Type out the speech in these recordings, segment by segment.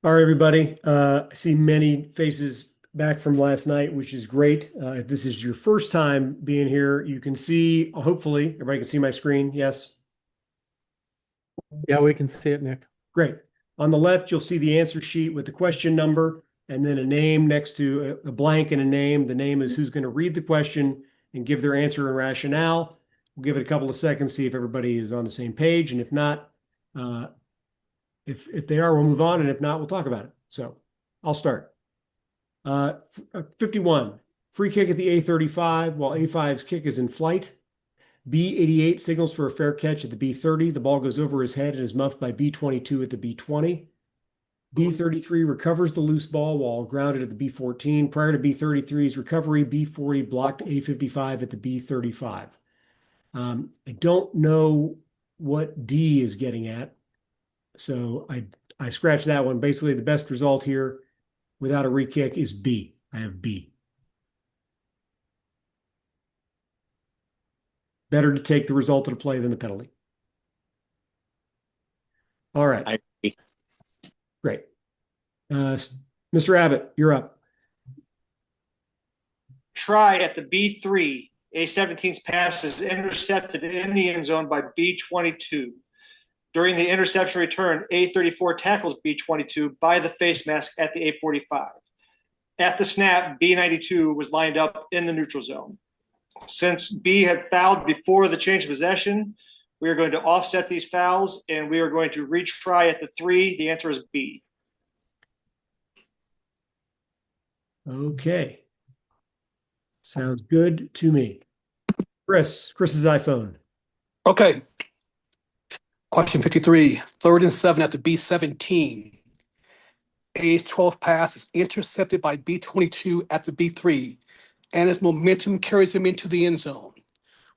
All right, everybody. I see many faces back from last night, which is great. If this is your first time being here, you can see, hopefully, everybody can see my screen. Yes. Yeah, we can see it, Nick. Great. On the left, you'll see the answer sheet with the question number and then a name next to a blank and a name. The name is who's going to read the question and give their answer and rationale. We'll give it a couple of seconds, see if everybody is on the same page. And if not, uh, if they are, we'll move on. And if not, we'll talk about it. So I'll start. 51, free kick at the A35 while A5's kick is in flight. B88 signals for a fair catch at the B30. The ball goes over his head and is muffed by B22 at the B20. B33 recovers the loose ball while grounded at the B14. Prior to B33's recovery, B40 blocked A55 at the B35. I don't know what D is getting at, so I scratched that one. Basically, the best result here without a re-kick is B. I have B. Better to take the result of the play than the penalty. All right, I agree. great. Mr. Abbott, you're up. Try at the B3. A17's pass is intercepted in the end zone by B22. During the interception return, A34 tackles B22 by the face mask at the A45. At the snap, B92 was lined up in the neutral zone. Since B had fouled before the change of possession, we are going to offset these fouls and we are going to retry at the 3. The answer is B. Okay. Sounds good to me. Chris's iPhone. Okay. Question 53. 3rd and 7 at the B17. A's 12th pass is intercepted by B22 at the B3, and his momentum carries him into the end zone.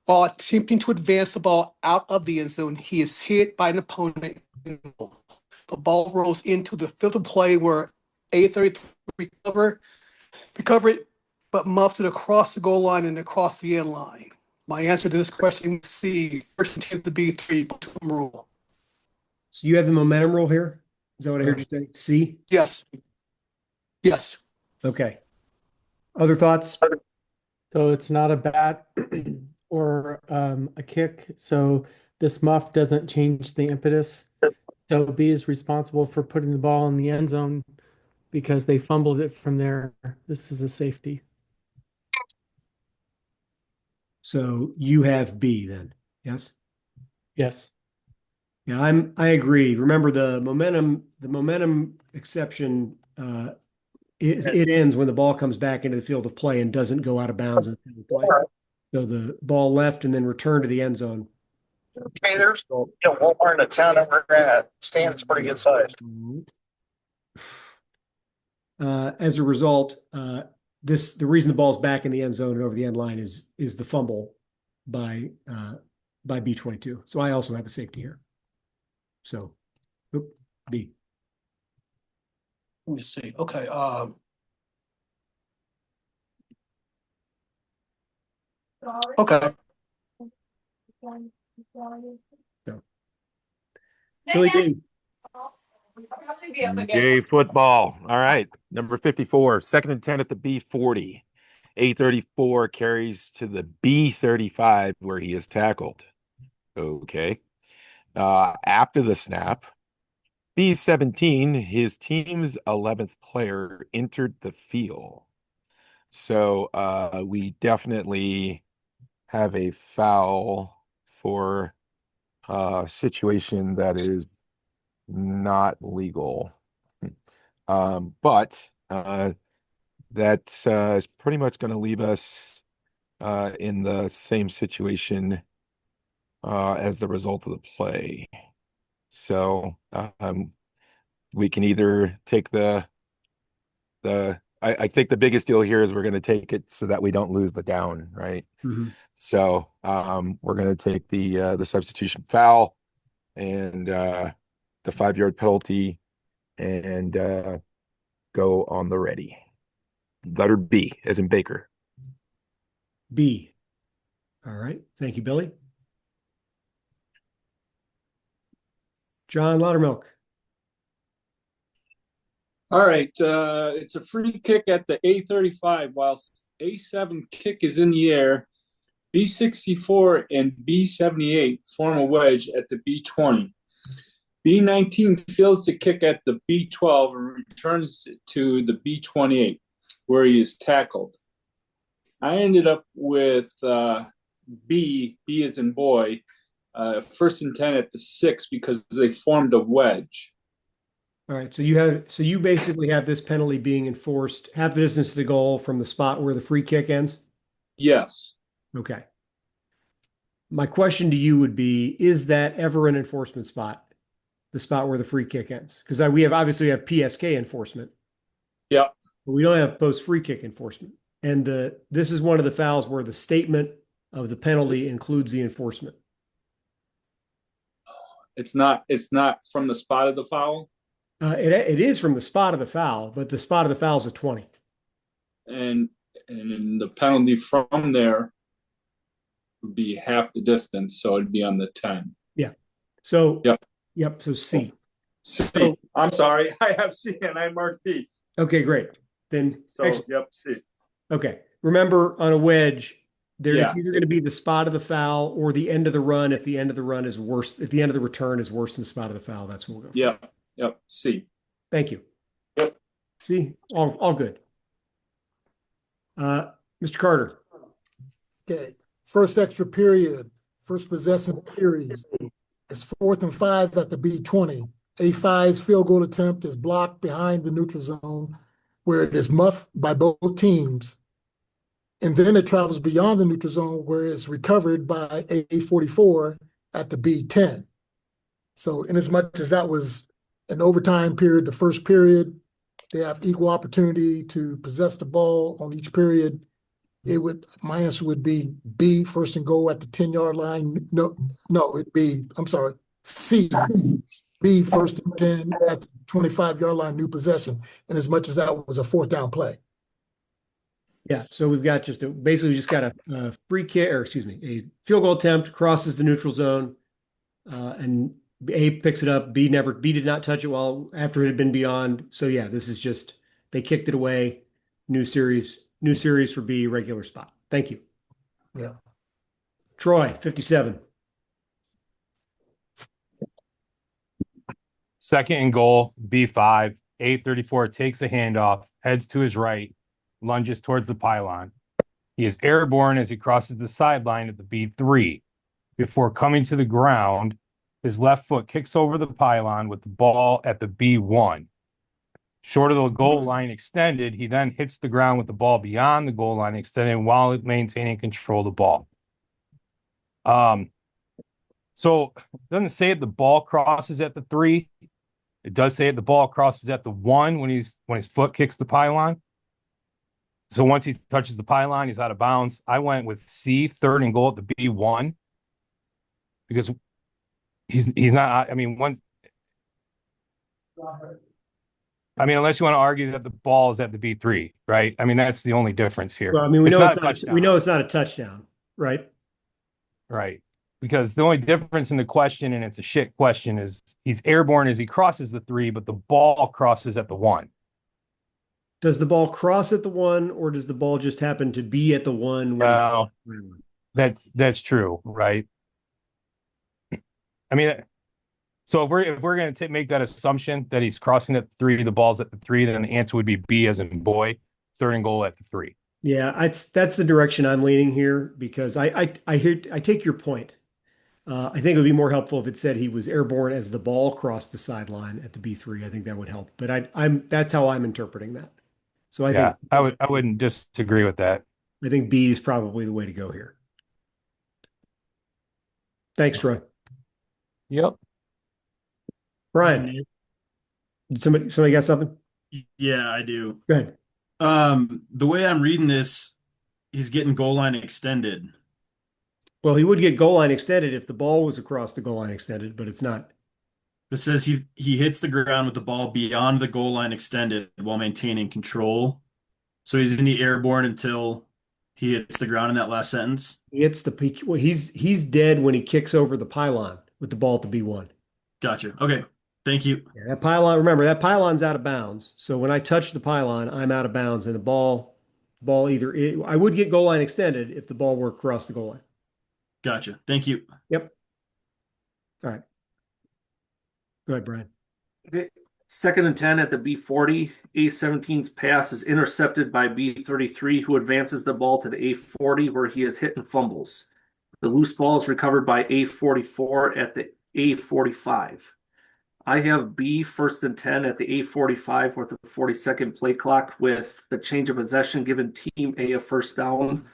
While attempting to advance the ball out of the end zone, he is hit by an opponent. The ball rolls into the field of play where A33 recover it, but muffs it across the goal line and across the end line. My answer to this question is C. First and 10 to B3 momentum rule. So you have the momentum rule here? Is that what I heard you say? C? Yes. Yes. Okay. Other thoughts? So it's not a bat or a kick. So this muff doesn't change the impetus. So B is responsible for putting the ball in the end zone because they fumbled it from there. This is a safety. So you have B then? Yes? Yes. Yeah, I agree. Remember the momentum exception it ends when the ball comes back into the field of play and doesn't go out of bounds in the field of play. So the ball left and then returned to the end zone. Okay, there's Walmart in the town that we're at. Stan's pretty good size. As a result, the reason the ball's back in the end zone and over the end line is the fumble by B22. So I also have a safety here. So, B. Let me see. Okay. Okay. So, Billy D. Yay, football. All right. Number 54, 2nd and 10 at the B40. A34 carries to the B35 where he is tackled. Okay. After the snap, B17, his team's 11th player entered the field. So we definitely have a foul for a situation that is not legal. But that is pretty much going to leave us in the same situation as the result of the play. So we can either take I think the biggest deal here is we're going to take it so that we don't lose the down, right? Mm-hmm. So we're going to take the substitution foul and the 5-yard penalty and go on the ready. Letter B, as in Baker. B. All right. Thank you, Billy. John Loudermilk. All right, it's a free kick at the A35 while A7 kick is in the air. B64 and B78 form a wedge at the B20. B19 fields the kick at the B12 and returns to the B28 where he is tackled. I ended up with B as in boy, first and 10 at the 6 because they formed a wedge. All right, so you basically have this penalty being enforced half the distance to the goal from the spot where the free kick ends? Yes. Okay. My question to you would be, is that ever an enforcement spot, the spot where the free kick ends? Because we have PSK enforcement, Yep. but we don't have post free kick enforcement. And this is one of the fouls where the statement of the penalty includes the enforcement. It's not from the spot of the foul. It is from the spot of the foul, but the spot of the foul is a 20. And the penalty from there would be half the distance, so it'd be on the 10. Yeah. So Yep. So C. C. I'm sorry. I have C and I marked B. Okay, great. Then Yep, C. Okay. Remember, on a wedge, Yeah. it's either going to be the spot of the foul or the end of the run. If the end of the run is worse, if the end of the return is worse than the spot of the foul, that's what we'll go for. Yep, C. Thank you. Yep. See, all good. Mr. Carter. Okay, first extra period, first possession period. It's 4th and 5 at the B20. A5's field goal attempt is blocked behind the neutral zone where it is muffed by both teams. And then it travels beyond the neutral zone where it's recovered by A44 at the B10. So in as much as that was an overtime period, the first period, they have equal opportunity to possess the ball on each period. My answer would be B, first and goal at the 10-yard line. No, it'd be, I'm sorry, C, B, first and 10 at the 25-yard line, new possession. And as much as that was a 4th down play. Yeah, so we've got basically we just got a free kick, or excuse me, a field goal attempt crosses the neutral zone, and A picks it up. B did not touch it after it had been beyond. So yeah, this is just they kicked it away. New series for B, regular spot. Thank you. Yeah. Troy, 57. Second and goal, B5. A34 takes a handoff, heads to his right, lunges towards the pylon. He is airborne as he crosses the sideline at the B3. Before coming to the ground, his left foot kicks over the pylon with the ball at the B1. Short of the goal line extended, he then hits the ground with the ball beyond the goal line extended while maintaining control of the ball. So it doesn't say the ball crosses at the 3. It does say the ball crosses at the 1 when his foot kicks the pylon. So once he touches the pylon, he's out of bounds. I went with C, third and goal at the B1, because he's not. Unless you want to argue that the ball is at the B3, right? That's the only difference here. Well, we it's know not it's a touchdown. We know it's not a touchdown, right? Right. Because the only difference in the question, and it's a shit question, is he's airborne as he crosses the 3, but the ball crosses at the 1. Does the ball cross at the 1, or does the ball just happen to be at the 1? Well, that's true, right? So if we're going to make that assumption that he's crossing at the 3, the ball's at the 3, then the answer would be B as in boy, third and goal at the 3. Yeah, that's the direction I'm leaning here, because I take your point. I think it would be more helpful if it said he was airborne as the ball crossed the sideline at the B3. I think that would help. But that's how I'm interpreting that. So I wouldn't disagree with that. I think B is probably the way to go here. Thanks, Troy. Yep. Brian, did somebody got something? Yeah, I do. Go ahead. The way I'm reading this, he's getting goal line extended. Well, he would get goal line extended if the ball was across the goal line extended, but it's not. It says he hits the ground with the ball beyond the goal line extended while maintaining control. So he's in the airborne until he hits the ground in that last sentence. He hits the peak. Well, he's dead when he kicks over the pylon with the ball to B1. Gotcha. Okay. Thank you. Yeah, that pylon, remember that pylon's out of bounds. So when I touch the pylon, I'm out of bounds and the ball I would get goal line extended if the ball were across the goal line. Gotcha. Thank you. Yep. All right. Go ahead, Brian. Okay. 2nd and 10 at the B40. A17's pass is intercepted by B33, who advances the ball to the A40, where he is hit and fumbles. The loose ball is recovered by A44 at the A45. I have B 1st and 10 at the A45 with the 42nd play clock with the change of possession giving Team A a first down.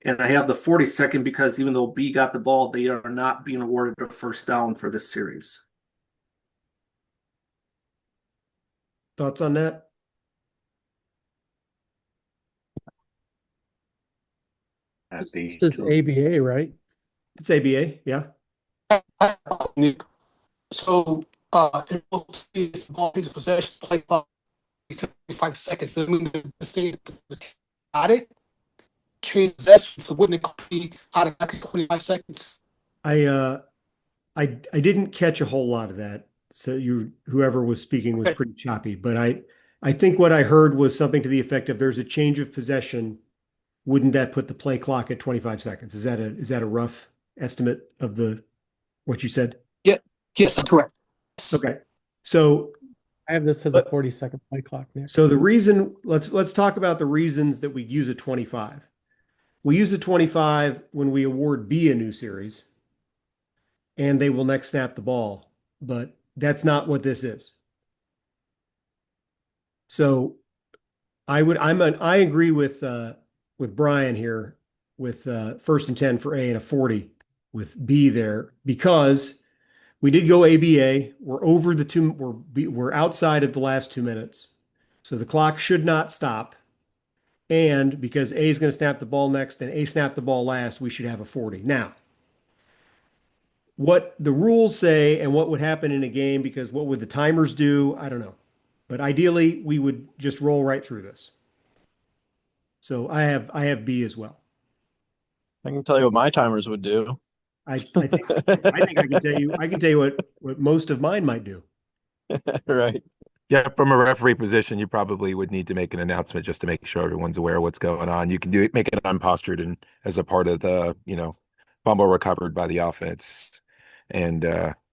And I have the 42nd because even though B got the ball, they are not being awarded a first down for this series. Thoughts on that? This is ABA, right? It's ABA. Yeah. So, it will please ball piece of possession, play clock, 5 seconds. I mean, the state got it. Change possession, so wouldn't it be automatically 25 seconds? I didn't catch a whole lot of that. So whoever was speaking was pretty choppy, but I think what I heard was something to the effect of there's a change of possession. Wouldn't that put the play clock at 25 seconds? Is that a rough estimate of what you said? Yeah, yes, that's correct. Okay. So I have this as a 40-second play clock, Nick. So the reason, let's talk about the reasons that we use a 25. We use a 25 when we award B a new series, and they will next snap the ball, but that's not what this is. So I agree with Brian here with 1st and 10 for A and a 40 with B there because we did go ABA. We're over the two. We're outside of the last 2 minutes, so the clock should not stop. And because A is going to snap the ball next and A snapped the ball last, we should have a 40. Now, what the rules say and what would happen in a game, because what would the timers do? I don't know. But ideally, we would just roll right through this. So I have B as well. I can tell you what my timers would do. I think I can tell you what most of mine might do. Right. Yeah, from a referee position, you probably would need to make an announcement just to make sure everyone's aware of what's going on. You can make it unpostured and as a part of the, fumble recovered by the offense, and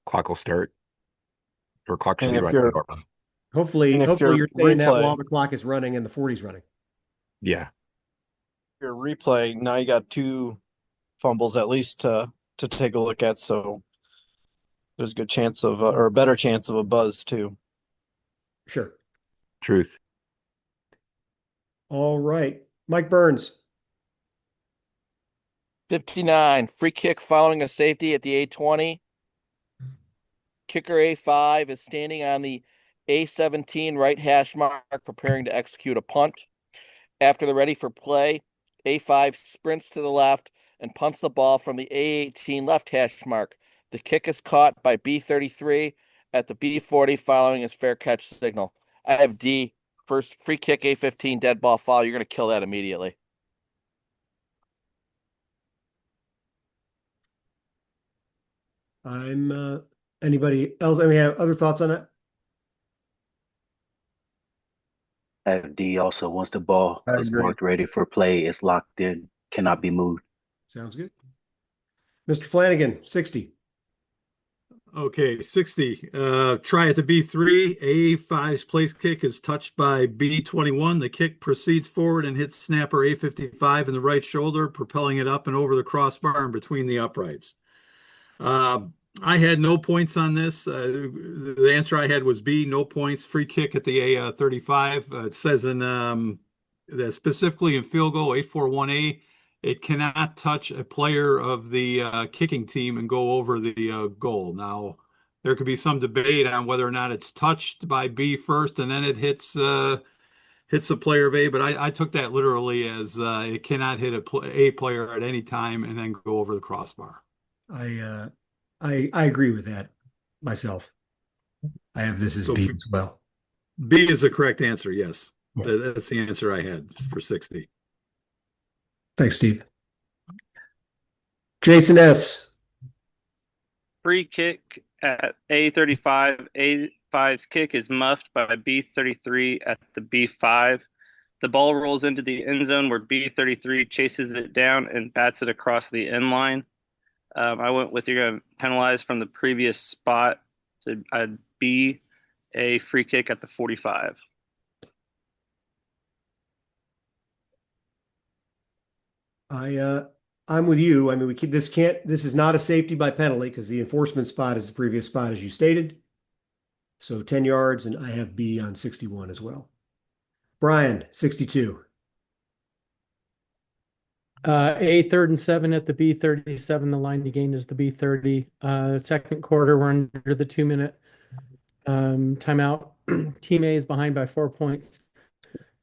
clock will start, or clock should And be if right. you're Hopefully you're you're saying that replay- while the clock is running and the 40's running. Yeah. your replay, now you got 2 fumbles at least to take a look at, so there's a good chance of or a better chance of a buzz too. Sure. Truth. All right. Mike Burns. 59, free kick following a safety at the A20. Kicker A5 is standing on the A17 right hash mark, preparing to execute a punt. After they're ready for play, A5 sprints to the left and punts the ball from the A18 left hash mark. The kick is caught by B33 at the B40 following his fair catch signal. I have D, first free kick A15 dead ball foul. You're going to kill that immediately. Anybody else? I mean, have other thoughts on it? I have D also. Once the ball is marked ready for play, it's locked in, cannot be moved. Sounds good. Mr. Flanagan, 60. Okay, 60. Try at the B3. A5's place kick is touched by B21. The kick proceeds forward and hits snapper A55 in the right shoulder, propelling it up and over the crossbar and between the uprights. I had no points on this. The answer I had was B, no points. Free kick at the A35. It says in that specifically in field goal A41A, it cannot touch a player of the kicking team and go over the goal. Now, there could be some debate on whether or not it's touched by B first and then it hits the player of A, but I took that literally as it cannot hit a player at any time and then go over the crossbar. I agree with that myself. I have this as So B as well. B is the correct answer, yes. Yeah. That's the answer I had for 60. Thanks, Steve. Jason S. Free kick at A35. A5's kick is muffed by B33 at the B5. The ball rolls into the end zone where B33 chases it down and bats it across the end line. I went with you're going to penalize from the previous spot to B, a free kick at the 45. I'm with you. I mean, this is not a safety by penalty because the enforcement spot is the previous spot as you stated. So 10 yards, and I have B on 61 as well. Brian, 62. A 3rd and 7 at the B37. The line to gain is the B30. Second quarter, we're under the 2-minute timeout. Team A is behind by 4 points.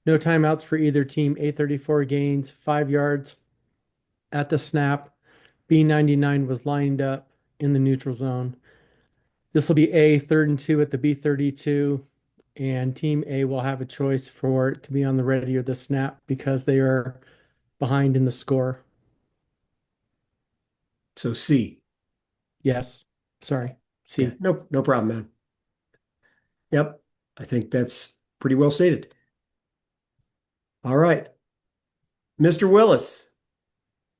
No timeouts for either team. A34 gains 5 yards at the snap. B99 was lined up in the neutral zone. This will be A 3rd and 2 at the B32, and Team A will have a choice for it to be on the ready or the snap because they are behind in the score. So C. Yes. Sorry. C. Yeah, no problem, man. Yep. I think that's pretty well stated. All right. Mr. Willis.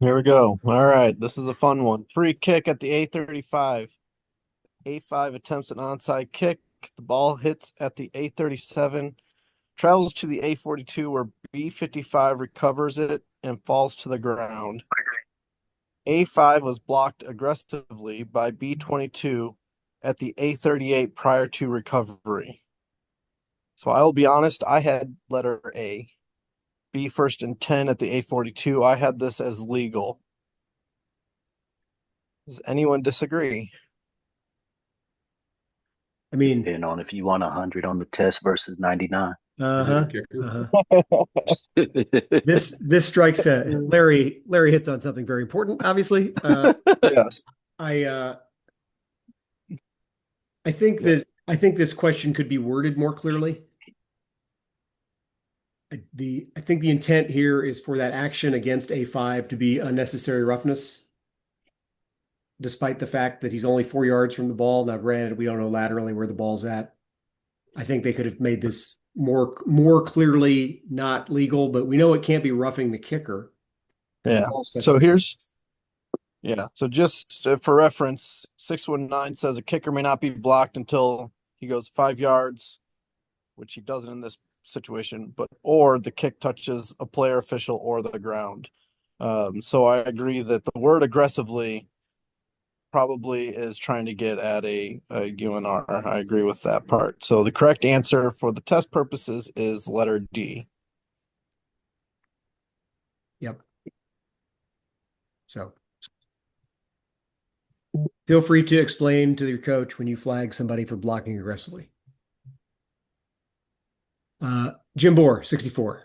Here we go. All right, this is a fun one. Free kick at the A35. A5 attempts an onside kick. The ball hits at the A37, travels to the A42 where B55 recovers it and falls to the ground. A5 was blocked aggressively by B22 at the A38 prior to recovery. So I will be honest, I had letter A. B 1st and 10 at the A42. I had this as legal. Does anyone disagree? I mean, depending on if you want 100 on the test versus 99. This strikes Larry hits on something very important, obviously. Yes. I think this question could be worded more clearly. I think the intent here is for that action against A5 to be unnecessary roughness, despite the fact that he's only 4 yards from the ball. Now, granted, we don't know laterally where the ball's at. I think they could have made this more clearly not legal, but we know it can't be roughing the kicker. Yeah. So so just for reference, 619 says a kicker may not be blocked until he goes 5 yards, which he doesn't in this situation, or the kick touches a player, official, or the ground. So I agree that the word aggressively probably is trying to get at a UNR. I agree with that part. So the correct answer for the test purposes is letter D. Yep. So feel free to explain to your coach when you flag somebody for blocking aggressively. Jim Bohr, 64.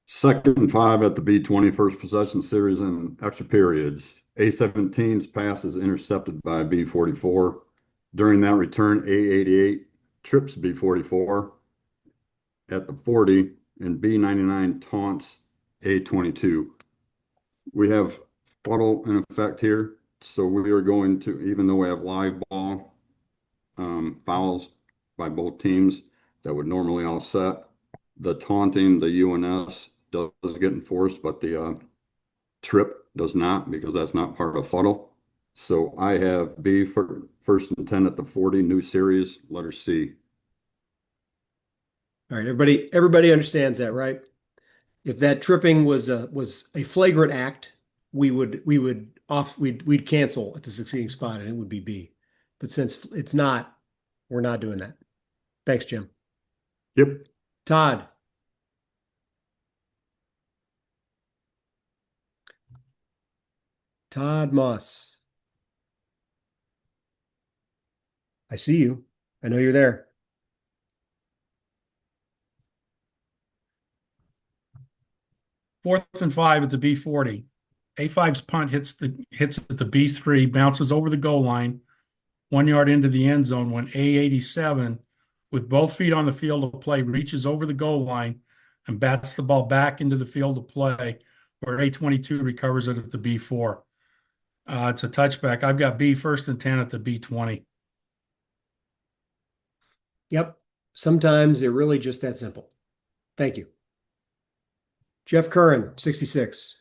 2nd and 5 at the B20 first possession series in extra periods. A17's pass is intercepted by B44. During that return, A88 trips B44 at the 40, and B99 taunts A22. We have fuddle in effect here, so we are going to, even though we have live ball fouls by both teams that would normally offset, the taunting, the UNS does get enforced, but the trip does not, because that's not part of fuddle. So I have B for 1st and 10 at the 40, new series, letter C. All right, everybody understands that, right? If that tripping was a flagrant act, we'd cancel at the succeeding spot and it would be B. But since it's not, we're not doing that. Thanks, Jim. Yep. Todd. Todd Moss. I see you. I know you're there. Fourth and 5 at the B40. A5's punt hits at the B3, bounces over the goal line, 1 yard into the end zone when A87, with both feet on the field of play, reaches over the goal line and bats the ball back into the field of play, where A22 recovers it at the B4. It's a touchback. I've got B 1st and 10 at the B20. Yep. Sometimes they're really just that simple. Thank you. Jeff Curran, 66.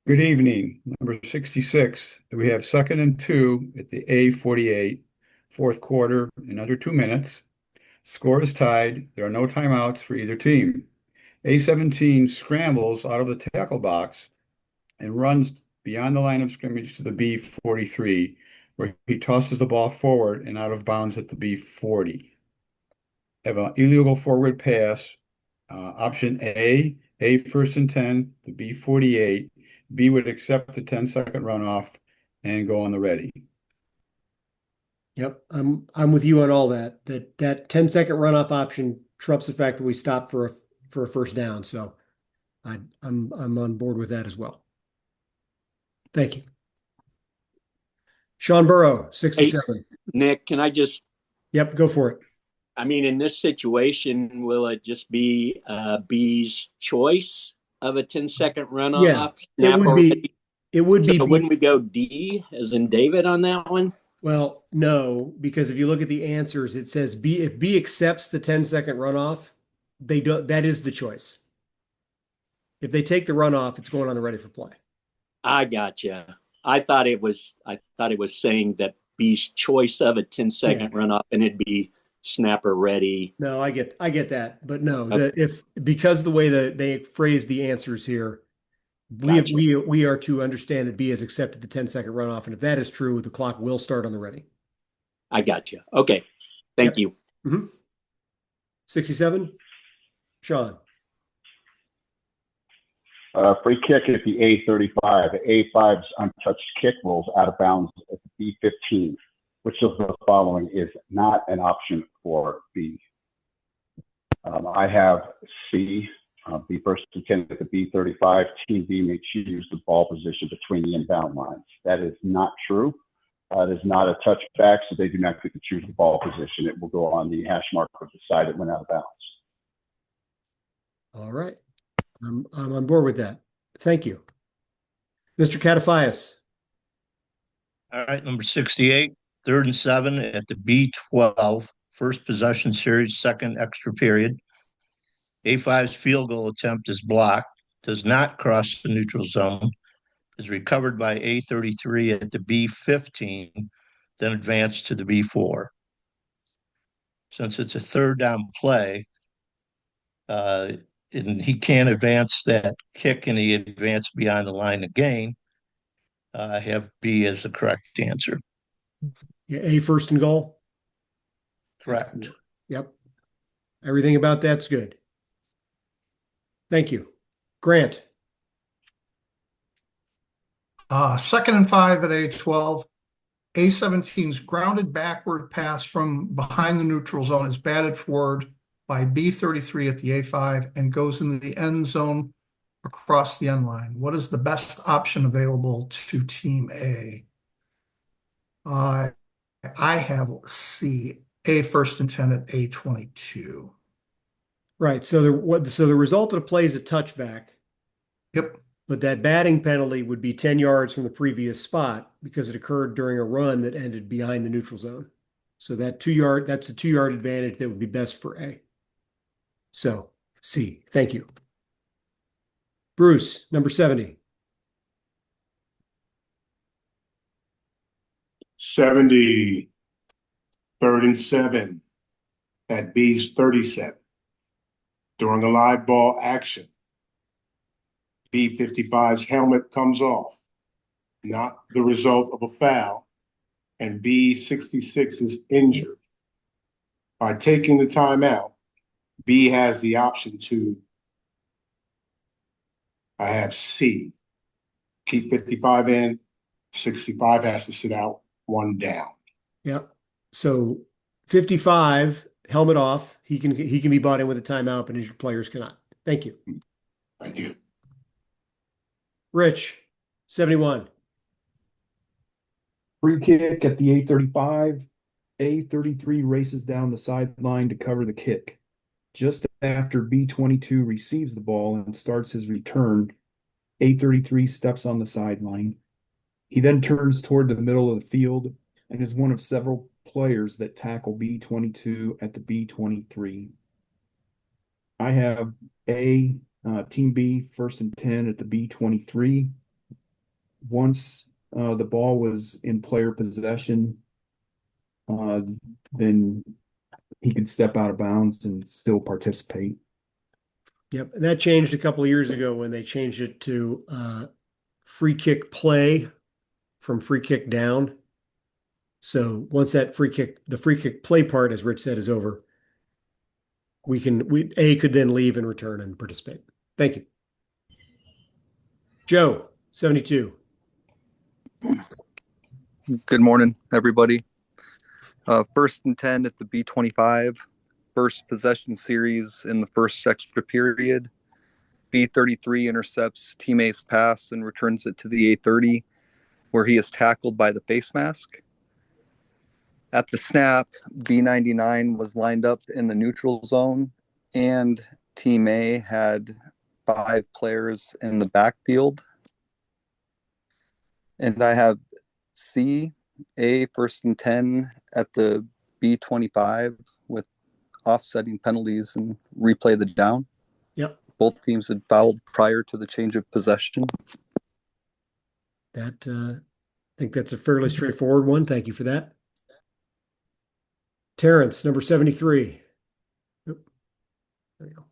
Good evening. Number 66. We have 2nd and 2 at the A48, fourth quarter in under 2 minutes. Score is tied. There are no timeouts for either team. A17 scrambles out of the tackle box and runs beyond the line of scrimmage to the B43, where he tosses the ball forward and out of bounds at the B40. Have an illegal forward pass. Option A first and 10, the B48. B would accept the 10-second runoff and go on the ready. Yep, I'm with you on all that. That 10-second runoff option trumps the fact that we stopped for a first down. So I'm on board with that as well. Thank you. Sean Burrow, 67. Nick, can I just? Yep, go for it. I mean, in this situation, will it just be B's choice of a 10-second runoff? Yeah, it would be. So wouldn't we go D as in David on that one? Well, no, because if you look at the answers, it says B. If B accepts the 10-second runoff, that is the choice. If they take the runoff, it's going on the ready for play. I gotcha. I thought it was saying that B's choice of a 10-second runoff, and it'd be snapper ready. No, I get that, but no, Okay. because the way that they phrase the answers here, we are to understand that B has accepted the 10-second runoff, and if that is true, the clock will start on the ready. I got you. Okay, thank you. 67, Sean. Free kick at the A35. The A5's untouched kick rolls out of bounds at the B15. Which of the following is not an option for B? I have C. B first and 10 at the B35. Team B may choose the ball position between the inbound lines. That is not true. It is not a touchback, so they do not get to choose the ball position. It will go on the hash mark of the side it went out of bounds. All right. I'm on board with that. Thank you. Mr. Catafias. All right, number 68, 3rd and 7 at the B12, first possession series, second extra period. A5's field goal attempt is blocked, does not cross the neutral zone, is recovered by A33 at the B15, then advanced to the B4. Since it's a 3rd down play, and he can't advance that kick and he advanced beyond the line of gain, I have B as the correct answer. Yeah, A first and goal. Correct. Yep. Everything about that's good. Thank you. Grant. 2nd and 5 at A12. A17's grounded backward pass from behind the neutral zone is batted forward by B33 at the A5 and goes into the end zone across the end line. What is the best option available to Team A? I have C, A first and 10 at A22. Right. So the result of the play is a touchback. Yep. But that batting penalty would be 10 yards from the previous spot because it occurred during a run that ended behind the neutral zone. So that's a 2-yard advantage that would be best for A. So C, thank you. Bruce, number 70. 70, 3rd and 7 at B's 37. During a live ball action, B55's helmet comes off, not the result of a foul, and B66 is injured. By taking the timeout, B has the option to, I have C, keep 55 in, 65 has to sit out, 1 down. Yep. So 55, helmet off. He can be bought in with a timeout, but his players cannot. Thank you. Thank you. Rich, 71. Free kick at the A35. A33 races down the sideline to cover the kick. Just after B22 receives the ball and starts his return, A33 steps on the sideline. He then turns toward the middle of the field and is one of several players that tackle B22 at the B23. I have Team B first and 10 at the B23. Once the ball was in player possession, then he could step out of bounds and still participate. Yep, and that changed a couple of years ago when they changed it to free kick play from free kick down. So once that the free kick play part, as Rich said, is over, A could then leave and return and participate. Thank you. Joe, 72. Good morning, everybody. First and 10 at the B25, first possession series in the first extra period. B33 intercepts teammate's pass and returns it to the A30, where he is tackled by the face mask. At the snap, B99 was lined up in the neutral zone, and Team A had 5 players in the backfield. And I have A first and 10 at the B25 with offsetting penalties and replay the down. Yep. Both teams had fouled prior to the change of possession. That I think that's a fairly straightforward one. Thank you for that. Terrence, number 73. Oop. There you go.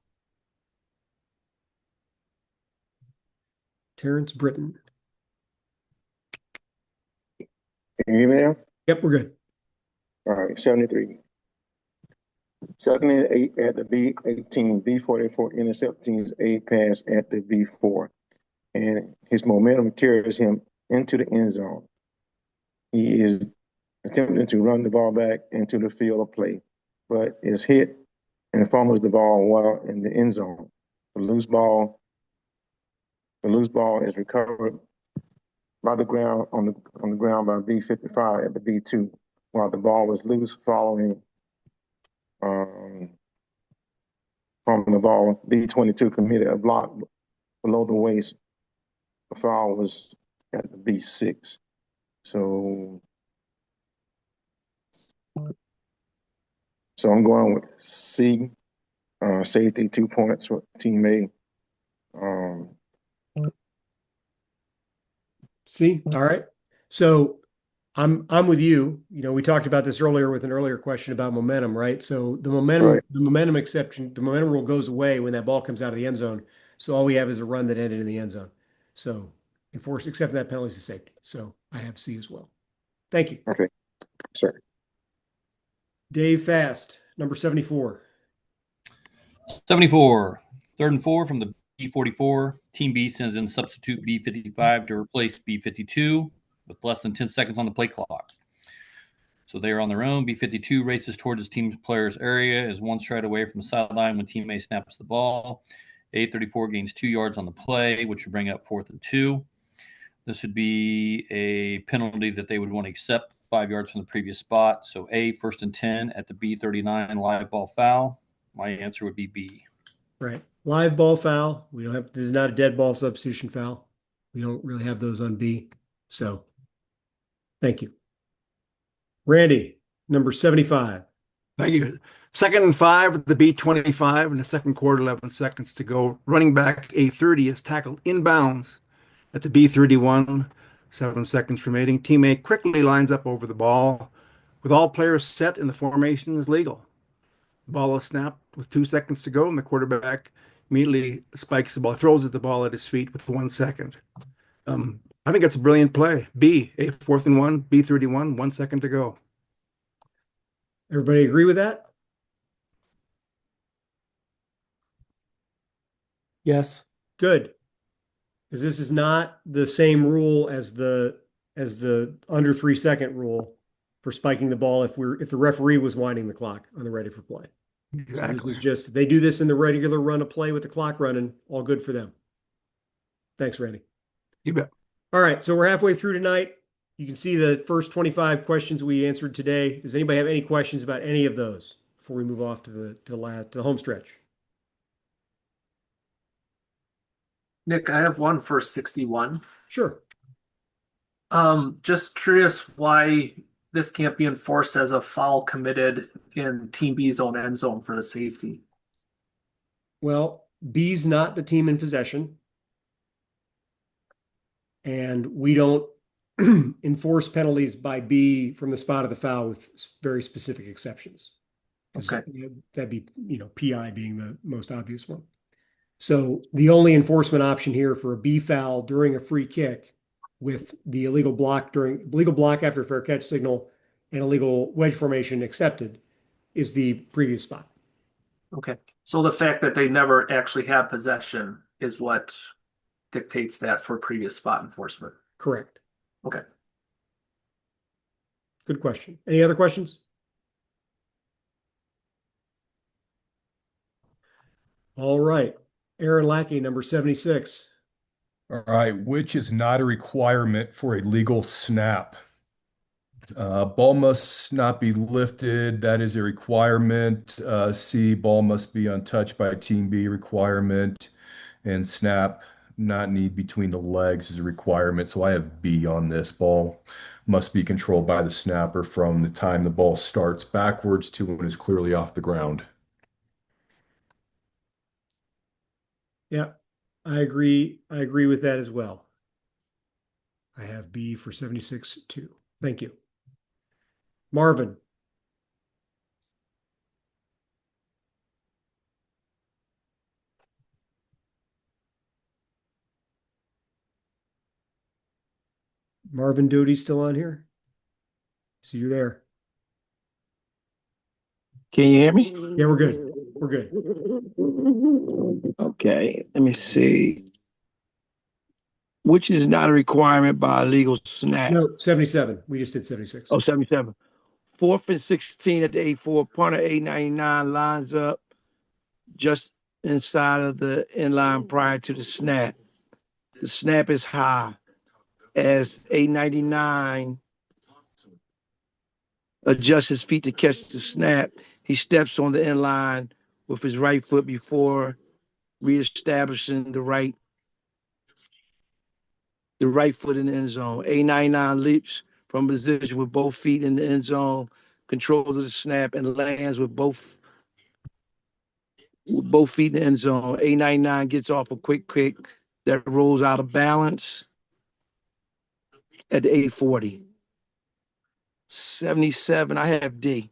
Terrence Britton. Can you hear me now? Yep, we're good. All right, 73. Second and 8 at the B18, B44 intercept team's A pass at the B4. And his momentum carries him into the end zone. He is attempting to run the ball back into the field of play, but is hit and fumbles the ball while in the end zone. The loose ball is recovered by the ground on the ground by B55 at the B2, while the ball was loose following from the ball. B22 committed a block below the waist. The foul was at the B6. So I'm going with C, safety, 2 points for team A. See, all right. So I'm with you. You know, we talked about this earlier with an earlier question about momentum, right? So the momentum exception, the momentum rule goes away when that ball comes out of the end zone. So all we have is a run that ended in the end zone. So accepting that penalty is safety. So I have C as well. Thank you. Okay, sir. Dave Fast, number 74. 74. Third and 4 from the B44. Team B sends in substitute B55 to replace B52 with less than 10 seconds on the play clock. So they are on their own. B52 races towards his team's player's area, is 1 stride away from the sideline when team A snaps the ball. A34 gains 2 yards on the play, which would bring up 4th and 2. This would be a penalty that they would want to accept 5 yards from the previous spot. So A, first and 10 at the B39 live ball foul. My answer would be B. Right. Live ball foul. This is not a dead ball substitution foul. We don't really have those on B. So thank you. Randy, number 75. Thank you. Second and 5 at the B25 in the second quarter, 11 seconds to go. Running back A30 is tackled inbounds at the B31, 7 seconds remaining. Teammate quickly lines up over the ball. With all players set and the formation is legal. The ball is snapped with 2 seconds to go, and the quarterback immediately spikes the ball, throws the ball at his feet with 1 second. I think it's a brilliant play. B, A 4th and 1, B31, 1 second to go. Everybody agree with that? Yes. Good. Because this is not the same rule as the under 3 second rule for spiking the ball if the referee was winding the clock on the ready for play. Exactly. So this is just, if they do this in the regular run of play with the clock running, all good for them. Thanks, Randy. You bet. All right, so we're halfway through tonight. You can see the first 25 questions we answered today. Does anybody have any questions about any of those before we move off to the home stretch? Nick, I have one for 61. Sure. Just curious why this can't be enforced as a foul committed in Team B zone end zone for the safety? Well, B's not the team in possession. And we don't enforce penalties by B from the spot of the foul with very specific exceptions. Okay. That'd be, PI being the most obvious one. So the only enforcement option here for a B foul during a free kick with the illegal block after fair catch signal and illegal wedge formation accepted is the previous spot. Okay. So the fact that they never actually have possession is what dictates that for previous spot enforcement. Correct. Okay. Good question. Any other questions? All right. Aaron Lackey, number 76. All right. Which is not a requirement for a legal snap? Ball must not be lifted. That is a requirement. C, ball must be untouched by team B, requirement. And snap, not need between the legs is a requirement. So I have B on this. Ball must be controlled by the snapper from the time the ball starts backwards to when it's clearly off the ground. Yeah, I agree. I agree with that as well. I have B for 76 too. Thank you. Marvin. Marvin Doty still on here? So you're there. Can you hear me? Yeah, we're good. We're good. Okay, let me see. Which is not a requirement by a legal snap? No, 77. We just did 76. Oh, 77. 4th and 16 at the 8-4. Punter 899 lines up just inside of the inline prior to the snap. The snap is high as 899 adjusts his feet to catch the snap. He steps on the inline with his right foot before reestablishing the right foot in the end zone. 899 leaps from position with both feet in the end zone, controls of the snap, and lands with both feet in the end zone. 899 gets off a quick kick that rolls out of balance at the 840. 77, I have D.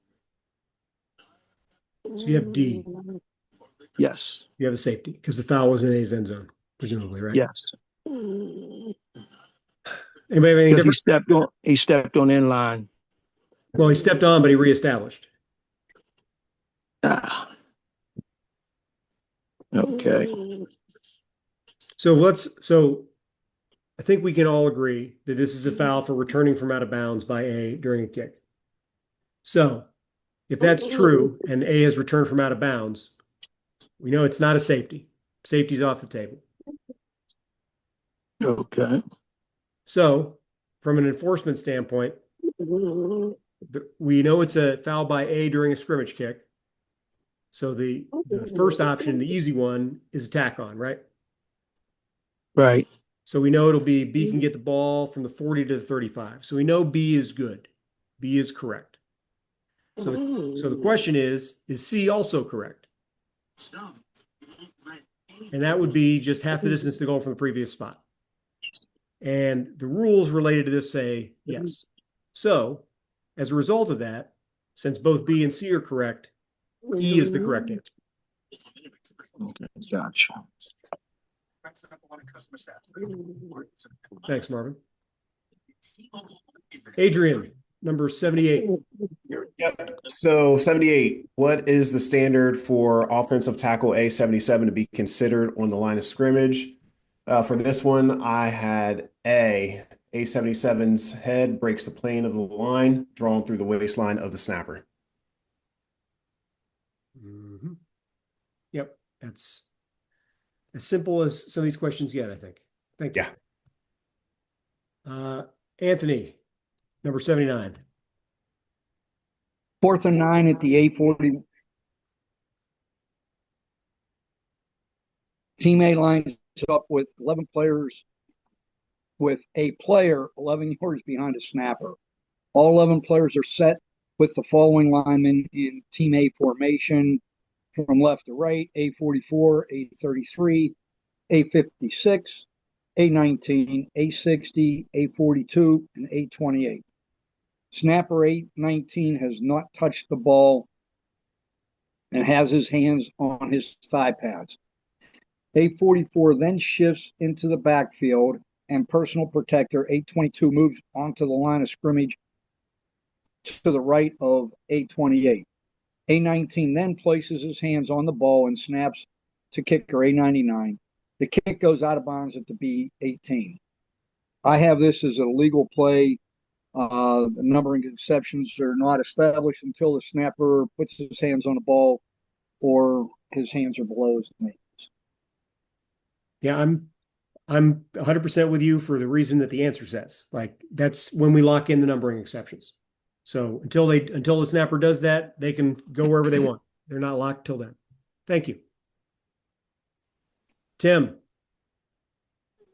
So you have D. Yes. You have a safety because the foul was in A's end zone, presumably, right? Yes. Anybody have anything different? He stepped on inline. Well, he stepped on, but he reestablished. Okay. So I think we can all agree that this is a foul for returning from out of bounds by A during a kick. So if that's true and A has returned from out of bounds, we know it's not a safety. Safety's off the table. Okay. So from an enforcement standpoint, we know it's a foul by A during a scrimmage kick. So the first option, the easy one, is a tack on, right? Right. So we know it'll be B can get the ball from the 40 to the 35. So we know B is good. B is correct. So the question is C also correct? And that would be just half the distance to go from the previous spot. And the rules related to this say yes. So as a result of that, since both B and C are correct, E is the correct answer. Okay, gotcha. Thanks, Marvin. Adrian, number 78. Yep. So 78, what is the standard for offensive tackle A77 to be considered on the line of scrimmage? For this one, I had A. A77's head breaks the plane of the line, drawn through the waistline of the snapper. Mm-hmm. Yep, that's as simple as some of these questions get, I think. Thank you. Yeah. Anthony, number 79. 4th and 9 at the 840. Team A lines up with 11 players, with a player 11 yards behind a snapper. All 11 players are set with the following linemen in Team A formation from left to right: A44, A33, A56, A19, A60, A42, and A28. Snapper A19 has not touched the ball and has his hands on his thigh pads. A44 then shifts into the backfield, and personal protector A22 moves onto the line of scrimmage to the right of A28. A19 then places his hands on the ball and snaps to kicker A99. The kick goes out of bounds at the B18. I have this as a legal play. The numbering exceptions are not established until the snapper puts his hands on the ball or his hands are below his knees. Yeah, I'm 100% with you for the reason that the answer says. Like that's when we lock in the numbering exceptions. So until the snapper does that, they can go wherever they want. They're not locked till then. Thank you. Tim.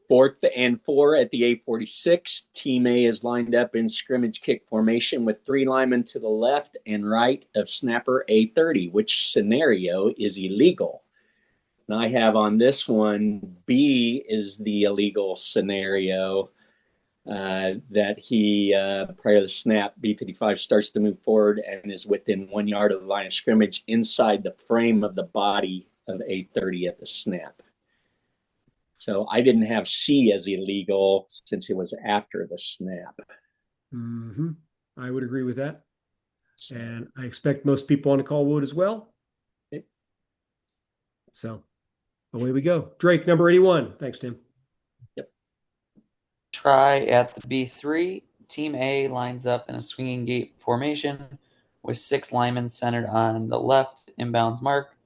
4th and 4 at the A46. Team A is lined up in scrimmage kick formation with 3 linemen to the left and right of snapper A30. Which scenario is illegal? And I have on this one, B is the illegal scenario, that he, prior to the snap, B55 starts to move forward and is within 1 yard of the line of scrimmage inside the frame of the body of A30 at the snap. So I didn't have C as illegal since it was after the snap. Mm-hmm. I would agree with that. And I expect most people on the call would as well. So away we go. Drake, number 81. Thanks, Tim. Yep. Try at the B3. Team A lines up in a swinging gate formation with 6 linemen centered on the left inbounds mark.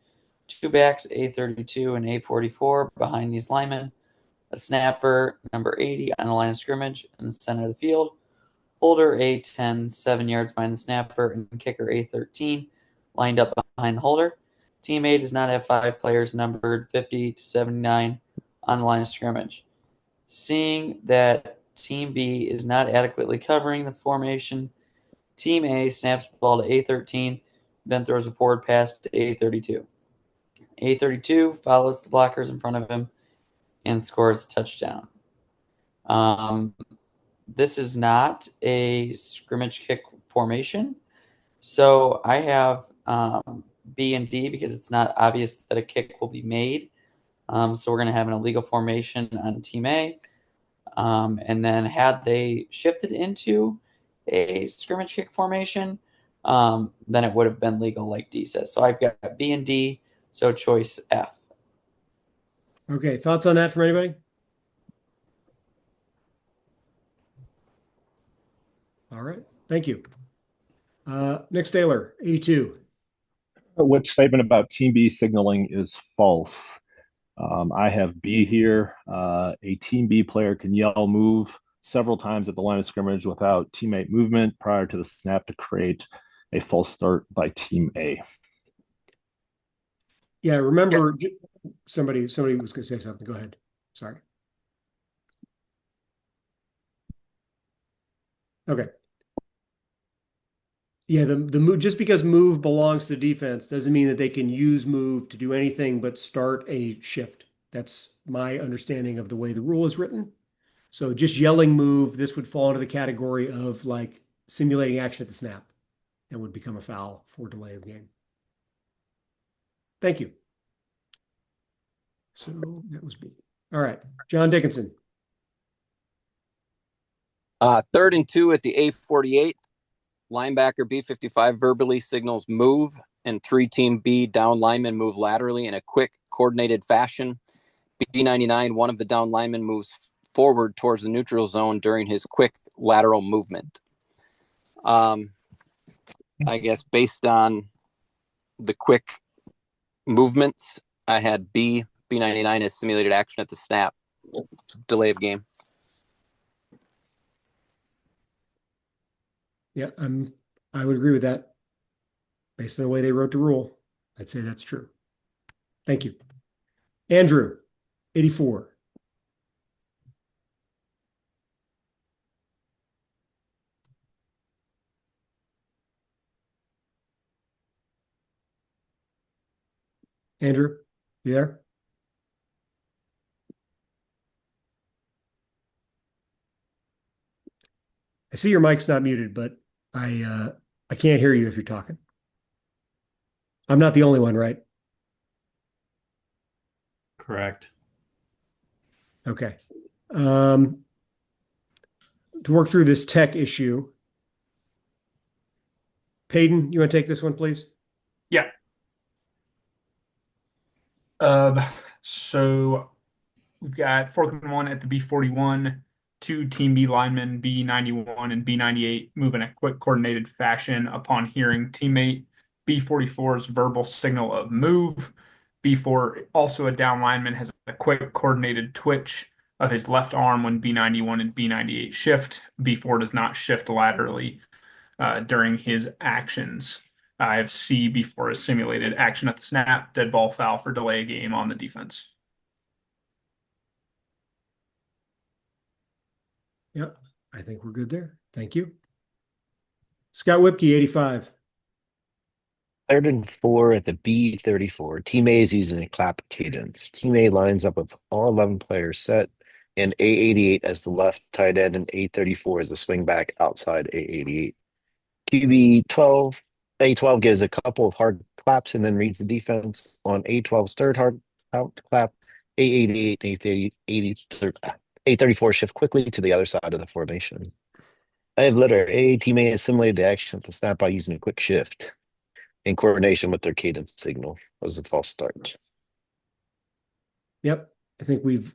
2 backs, A32 and A44 behind these linemen. A snapper, number 80, on the line of scrimmage in the center of the field. Holder A10, 7 yards behind the snapper, and kicker A13 lined up behind the holder. Team A does not have 5 players numbered 50 to 79 on the line of scrimmage. Seeing that Team B is not adequately covering the formation, Team A snaps the ball to A13, then throws a forward pass to A32. A32 follows the blockers in front of him and scores a touchdown. This is not a scrimmage kick formation, so I have B and D because it's not obvious that a kick will be made. So we're going to have an illegal formation on Team A. And then had they shifted into a scrimmage kick formation, then it would have been legal like D says. So I've got B and D, so choice F. Okay, thoughts on that from anybody? All right, thank you. Nick Taylor, 82. Which statement about Team B signaling is false? I have B here. A Team B player can yell move several times at the line of scrimmage without teammate movement prior to the snap to create a false start by Team A. Yeah, remember, somebody was going to say something. Go ahead. Sorry. Okay. Yeah, the move, just because move belongs to defense doesn't mean that they can use move to do anything but start a shift. That's my understanding of the way the rule is written. So just yelling move, this would fall into the category of like simulating action at the snap and would become a foul for delay of game. Thank you. So that was B. All right, John Dickinson. 3rd and 2 at the A48. Linebacker B55 verbally signals move, and 3-team B down linemen move laterally in a quick, coordinated fashion. B99, one of the down linemen moves forward towards the neutral zone during his quick lateral movement. I guess based on the quick movements, I had B99 as simulated action at the snap, delay of game. Yeah, I would agree with that. Based on the way they wrote the rule, I'd say that's true. Thank you. Andrew, 84. Andrew, you there? I see your mic's not muted, but I can't hear you if you're talking. I'm not the only one, right? Correct. Okay. To work through this tech issue, Payton, you want to take this one, please? Yeah. So we've got fourth and one at the B41, two Team B linemen, B91 and B98, move in a quick coordinated fashion upon hearing teammate B44's verbal signal of move. B4, also a down lineman, has a quick coordinated twitch of his left arm when B91 and B98 shift. B4 does not shift laterally during his actions. I have C before a simulated action at the snap, dead ball foul for delay game on the defense. Yeah, I think we're good there. Thank you. Scott Whipke, 85. 3rd and 4 at the B34. Team A is using a clap cadence. Team A lines up with all 11 players set and A88 as the left tight end and A34 as the swing back outside A88. QB 12, A12 gives a couple of hard claps and then reads the defense on A12's third hard clap. A88 and A34 shift quickly to the other side of the formation. I have letter A. Team A has simulated the action at the snap by using a quick shift in coordination with their cadence signal. That was a false start. Yep. I think we've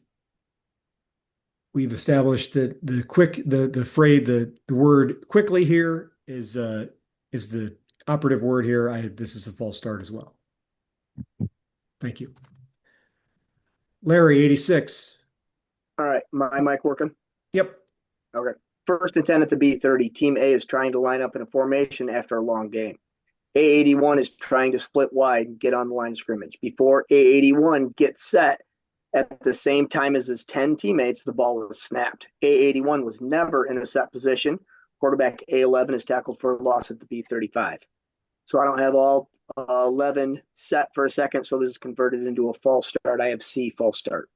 established that the word quickly here is the operative word here. This is a false start as well. Thank you. Larry, 86. All right, my mic working? Yep. Okay. 1st and 10 at the B30. Team A is trying to line up in a formation after a long game. A81 is trying to split wide and get on the line of scrimmage. Before A81 gets set at the same time as his 10 teammates, the ball was snapped. A81 was never in a set position. Quarterback A11 is tackled for a loss at the B35. So I don't have all 11 set for a second, so this is converted into a false start. I have C, false start.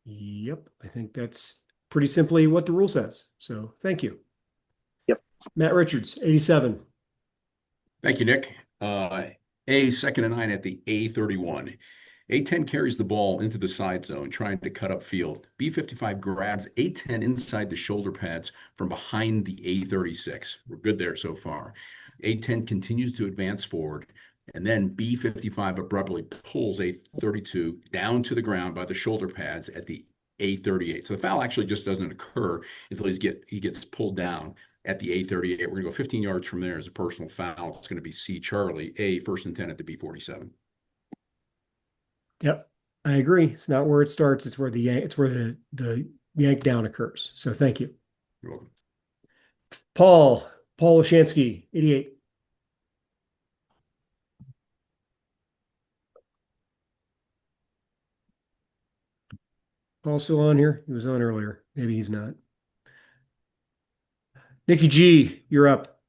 Yep. I think that's pretty simply what the rule says. So thank you. Yep. Matt Richards, 87. Thank you, Nick. A 2nd and 9 at the A31. A10 carries the ball into the side zone, trying to cut up field. B55 grabs A10 inside the shoulder pads from behind the A36. We're good there so far. A10 continues to advance forward, and then B55 abruptly pulls A32 down to the ground by the shoulder pads at the A38. So the foul actually just doesn't occur until he gets pulled down at the A38. We're going to go 15 yards from there as a personal foul. It's going to be C Charlie, A 1st and 10 at the B47. Yep. I agree. It's not where it starts. It's where the yank down occurs. So thank you. You're welcome. Paul Oshansky, 88. Paul still on here? He was on earlier. Maybe he's not. Nikki G, you're up.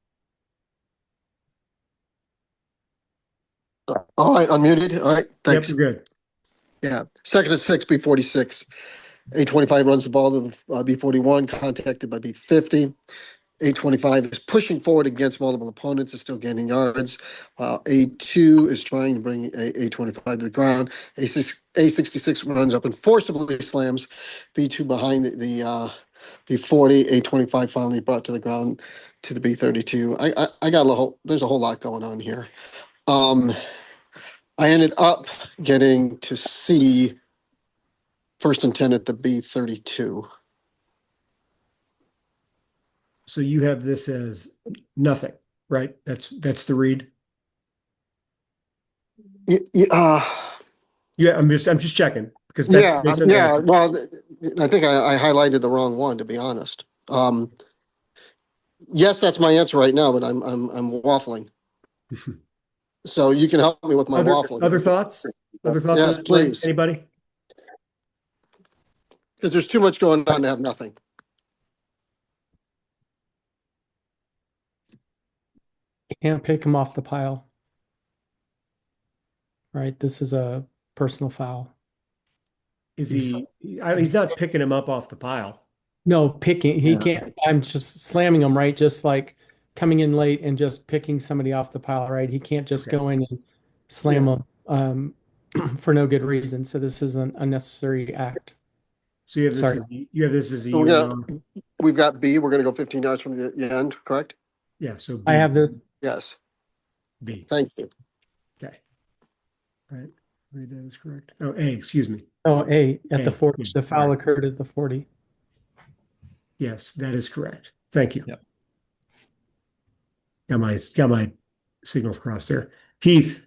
All right, unmuted. All right, thanks. Yep, you're good. Yeah, 2nd and 6, B46. A25 runs the ball to the B41, contacted by B50. A25 is pushing forward against multiple opponents, is still gaining yards, while A2 is trying to bring A25 to the ground. A66 runs up and forcibly slams B2 behind the B40. A25 finally brought to the ground to the B32. I got there's a whole lot going on here. I ended up getting to C 1st and 10 at the B32. So you have this as nothing, right? That's the read. Yeah, I'm just checking because yeah. Well, I think I highlighted the wrong one, to be honest. Yes, that's my answer right now, but I'm waffling. So you can help me with my waffling. Other thoughts? Yes, please. Anybody? Because there's too much going on to have nothing. Can't pick him off the pile. right? This is a personal foul. Is he's not picking him up off the pile. No, picking. He Yeah. can't. I'm just slamming him, right? Just like coming in late and just picking somebody off the pile, right? He can't just Okay. go in and slam Yeah. them for no good reason. So this is an unnecessary act. So you have this Sorry. as you have this as a So we've got B. We're going to go 15 yards from the end, correct? Yeah, so I B. have this. Yes. B. Thank you. Okay. Right. Read that is correct. Oh, A, excuse me. Oh, A at the A, 40. yeah, The foul sorry. occurred at the 40. Yes, that is correct. Thank you. Yep. Got my signals crossed there. Heath.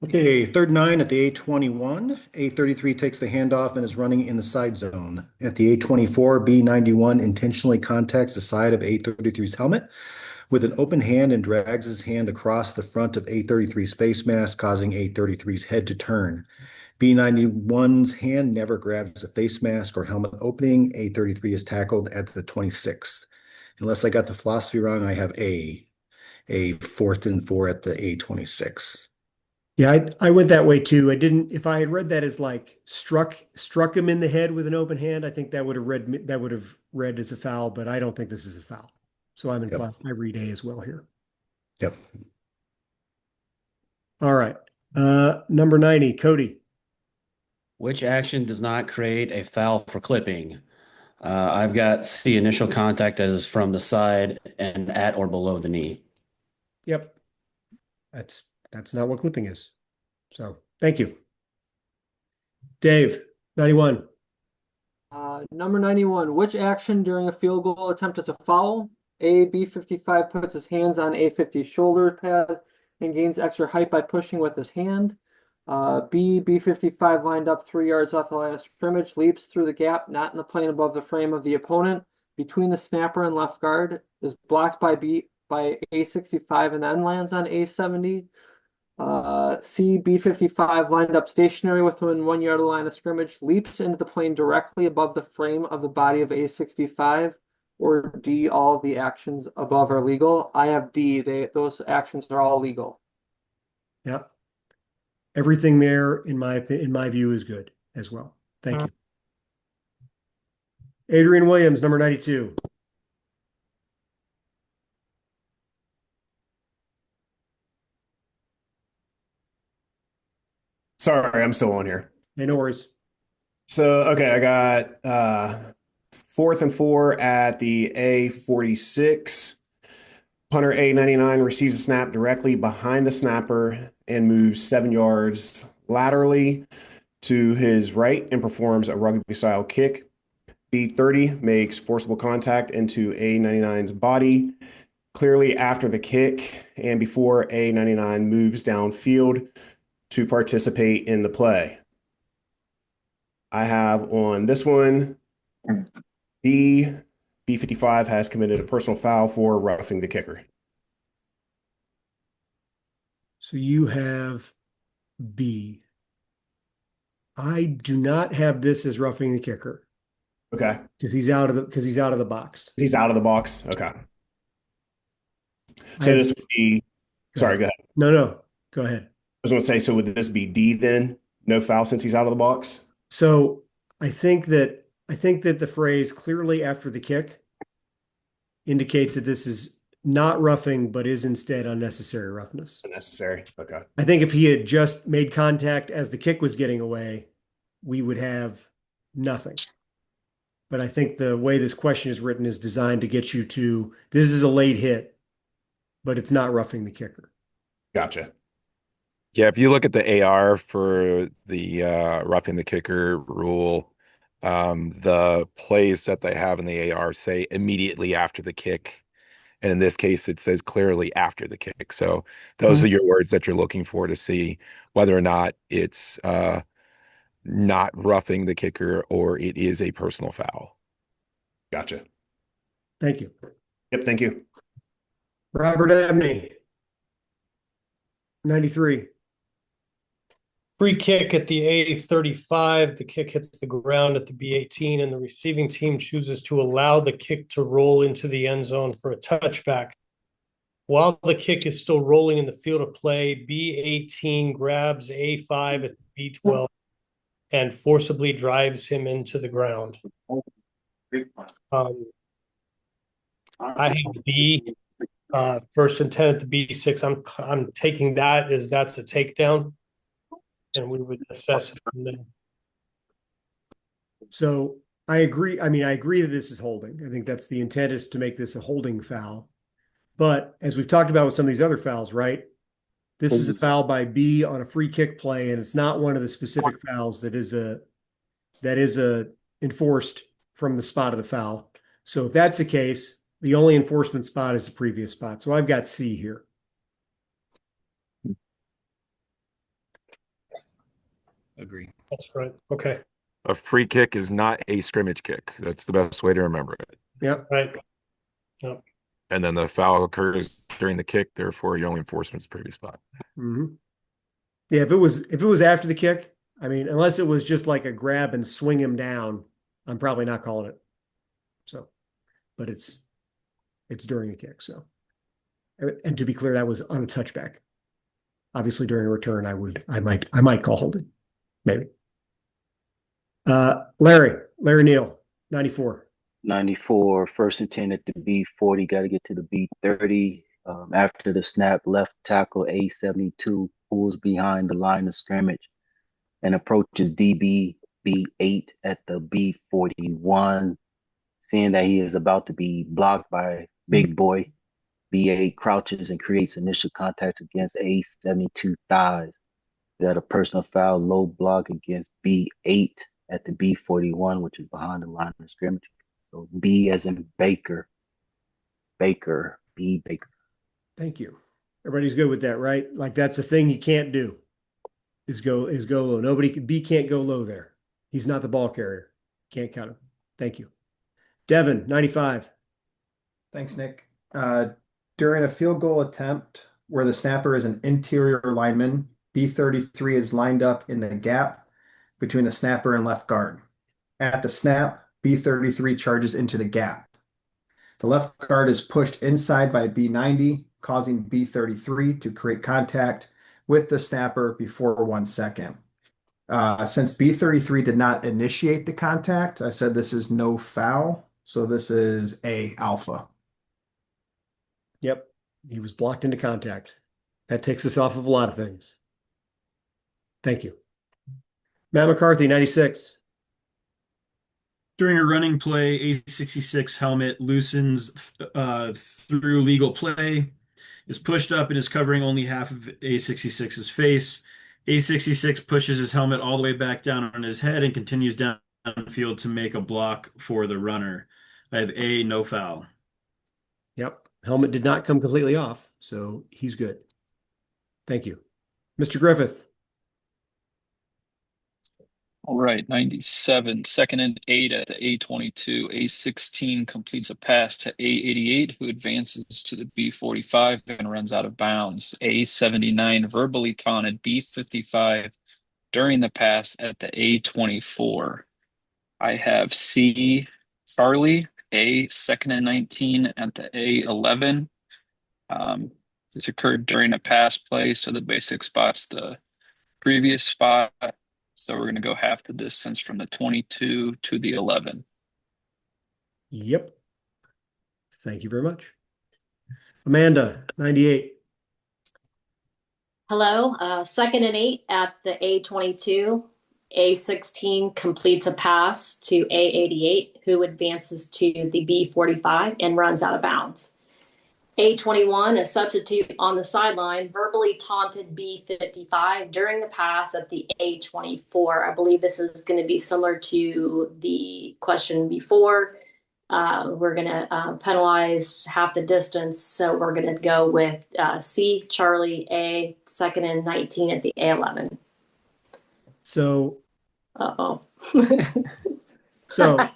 Okay, 3rd 9 at the A21. A33 takes the handoff and is running in the side zone. At the A24, B91 intentionally contacts the side of A33's helmet with an open hand and drags his hand across the front of A33's face mask, causing A33's head to turn. B91's hand never grabs the face mask or helmet opening. A33 is tackled at the 26th. Unless I got the philosophy wrong, I have a 4th and 4 at the A26. Yeah, I went that way too. I didn't, if I had read that as like struck him in the head with an open hand, I think that would have read as a foul, but I don't think this is a foul. So I'm inclined, I read A as well here. Yep. All right. Number 90, Cody. Which action does not create a foul for clipping? I've got C, initial contact that is from the side and at or below the knee. Yep. That's not what clipping is. So thank you. Dave, 91. Number 91, which action during a field goal attempt is a foul? A, B55 puts his hands on A50's shoulder pad and gains extra height by pushing with his hand. B, B55 lined up 3 yards off the line of scrimmage, leaps through the gap, not in the plane above the frame of the opponent, between the snapper and left guard, is blocked by A65 and then lands on A70. C, B55 lined up stationary within 1 yard of the line of scrimmage, leaps into the plane directly above the frame of the body of A65, or D, all of the actions above are legal. I have D, those actions are all legal. Yeah. Everything there in my view is good as well. Thank you. Adrian Williams, number 92. Sorry, I'm still on here. Hey, no worries. So, okay, I got 4th and 4 at the A46. Punter A99 receives a snap directly behind the snapper and moves 7 yards laterally to his right and performs a rugby-style kick. B30 makes forcible contact into A99's body clearly after the kick and before A99 moves downfield to participate in the play. I have on this one, B55 has committed a personal foul for roughing the kicker. So you have B. I do not have this as roughing the kicker. Okay. Because he's out of the box. He's out of the box. Okay. So this would be sorry, go ahead. No, go ahead. I was going to say, so would this be D then? No foul since he's out of the box? So I think that the phrase clearly after the kick indicates that this is not roughing, but is instead unnecessary roughness. Unnecessary. Okay. I think if he had just made contact as the kick was getting away, we would have nothing. But I think the way this question is written is designed to get you to, this is a late hit, but it's not roughing the kicker. Gotcha. Yeah, if you look at the AR for the roughing the kicker rule, the plays that they have in the AR say immediately after the kick. And in this case, it says clearly after the kick. So those are your words that you're looking for to see whether or not it's not roughing the kicker or it is a personal foul. Gotcha. Thank you. Yep, thank you. Robert Abney, 93. Free kick at the A35. The kick hits the ground at the B18, and the receiving team chooses to allow the kick to roll into the end zone for a touchback. while the kick is still rolling in the field of play, B18 grabs A5 at B12 and forcibly drives him into the ground. I have B, first and 10 at the B6. I'm taking that as that's a takedown, and we would assess it from there. So I agree. I mean, I agree that this is holding. I think that's the intent, is to make this a holding foul. But as we've talked about with some of these other fouls, right? This is a foul by B on a free kick play, and it's not one of the specific fouls that is a enforced from the spot of the foul. So if that's the case, the only enforcement spot is the previous spot. So I've got C here. Agree. That's right. Okay. A free kick is not a scrimmage kick. That's the best way to remember it. Yep. Right. Yep. And then the foul occurs during the kick, therefore your only enforcement's previous spot. Mm-hmm. Yeah, if it was after the kick, I mean, unless it was just like a grab and swing him down, I'm probably not calling it. So, but it's during the kick. So, and to be clear, that was on a touchback. Obviously, during a return, I might call holding, maybe. Larry Neal, 94. 94, first and 10 at the B40, got to get to the B30. After the snap, left tackle A72 pulls behind the line of scrimmage and approaches DB B8 at the B41. Seeing that he is about to be blocked by big boy, B8 crouches and creates initial contact against A72 thighs. We got a personal foul, low block against B8 at the B41, which is behind the line of scrimmage. So B as in Baker. Baker. B Baker. Thank you. Everybody's good with that, right? Like that's a thing you can't do. Is go low. B can't go low there. He's not the ball carrier. Can't count him. Thank you. Devin, 95. Thanks, Nick. During a field goal attempt where the snapper is an interior lineman, B33 is lined up in the gap between the snapper and left guard. At the snap, B33 charges into the gap. The left guard is pushed inside by B90, causing B33 to create contact with the snapper before 1 second. Since B33 did not initiate the contact, I said this is no foul. So this is A alpha. Yep. He was blocked into contact. That takes us off of a lot of things. Thank you. Matt McCarthy, 96. During a running play, A66 helmet loosens through legal play, is pushed up and is covering only half of A66's face. A66 pushes his helmet all the way back down on his head and continues downfield to make a block for the runner. I have A, no foul. Yep. Helmet did not come completely off, so he's good. Thank you. Mr. Griffith. All right, 97, second and 8 at the A22. A16 completes a pass to A88, who advances to the B45 and runs out of bounds. A79 verbally taunted B55 during the pass at the A24. I have C, Charlie, A, second and 19 at the A11. This occurred during a pass play, so the basic spot's the previous spot. So we're going to go half the distance from the 22 to the 11. Yep. Thank you very much. Amanda, 98. Hello. Second and 8 at the A22. A16 completes a pass to A88, who advances to the B45 and runs out of bounds. A21, a substitute on the sideline, verbally taunted B55 during the pass at the A24. I believe this is going to be similar to the question before. We're going to penalize half the distance, so we're going to go with C, Charlie, A, second and 19 at the A11. So, uh-oh. So